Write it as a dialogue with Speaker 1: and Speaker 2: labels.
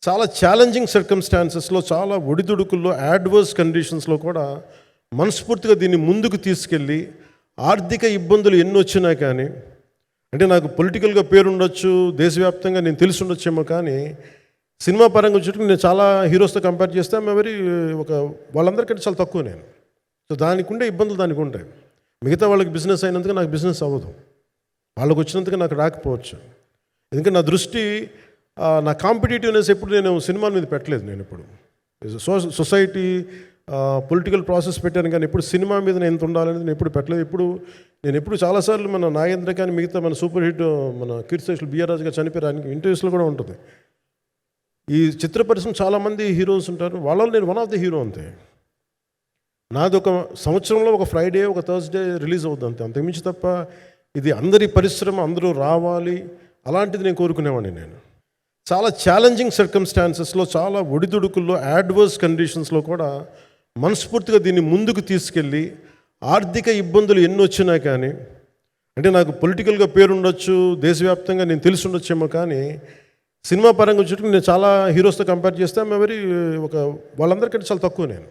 Speaker 1: చాలా ఛాలెంజింగ్ సర్కమ్స్టాన్సెస్లో, చాలా ఒడిదుడుకుల్లో, యాడ్వర్స్ కండిషన్స్లో కూడా మనస్ఫూర్తిగా దీన్ని ముందుకు తీసుకెళ్ళి ఆర్థిక ఇబ్బందులు ఎన్ని వచ్చినా కానీ, అంటే నాకు పొలిటికల్గా పేరుండొచ్చు, దేశవ్యాప్తంగా నేను తెలిసి ఉండొచ్చేమో, కానీ సినిమా పరంగా వచ్చేటప్పుడు నేను చాలా హీరోస్తో కంపేర్ చేస్తే వెరీ వాళ్ళందరికంటే చాలా తక్కువ నేను. సో దానికి ఉండే ఇబ్బందులు దానికి ఉంటాయి. మిగతా వాళ్ళకి బిజినెస్ అయినందుకు నాకు బిజినెస్ అవ్వదు, వాళ్ళకి వచ్చినందుకు నాకు రాకపోవచ్చు. ఎందుకంటే నా దృష్టి, నా కాంపిటేటివ్నెస్ ఎప్పుడు నేను సినిమాల మీద పెట్టలేదు. నేను ఇప్పుడు సొసైటీ పొలిటికల్ ప్రాసెస్ పెట్టాను, కానీ ఎప్పుడు సినిమా మీద నేను ఎంత ఉండాలనేది నేను ఎప్పుడు పెట్టలేదు. నేను ఎప్పుడు చాలాసార్లు మన నాగేంద్ర కానీ మిగతా మన సూపర్ హిట్ మన కీర్తిశేషులు బిఆర్ రాజు గారు చనిపోయారు, ఆయనకి ఇంటర్వ్యూస్లో కూడా ఉంటుంది. ఈ చిత్ర పరిశ్రమ చాలామంది హీరోస్ ఉంటారు, వాళ్ళలో నేను వన్ ఆఫ్ ది హీరో అంతే. నాది ఒక సంవత్సరంలో ఒక ఫ్రైడే, ఒక థర్స్డే రిలీజ్ అవుతుంది అంతే, అంతకుమించి తప్ప ఇది అందరి పరిశ్రమ, అందరూ రావాలి అలాంటిది నేను కోరుకునేవాడిని. నేను చాలా ఛాలెంజింగ్ సర్కమ్స్టాన్సెస్లో, చాలా ఒడిదుడుకుల్లో, యాడ్వర్స్ కండిషన్స్లో కూడా మనస్ఫూర్తిగా దీన్ని ముందుకు తీసుకెళ్ళి ఆర్థిక ఇబ్బందులు ఎన్ని వచ్చినా కానీ, అంటే నాకు పొలిటికల్గా పేరుండొచ్చు, దేశవ్యాప్తంగా నేను తెలిసి ఉండొచ్చేమో, కానీ సినిమా పరంగా వచ్చేటప్పుడు నేను చాలా హీరోస్తో కంపేర్ చేస్తే వెరీ వాళ్ళందరికంటే చాలా తక్కువ నేను.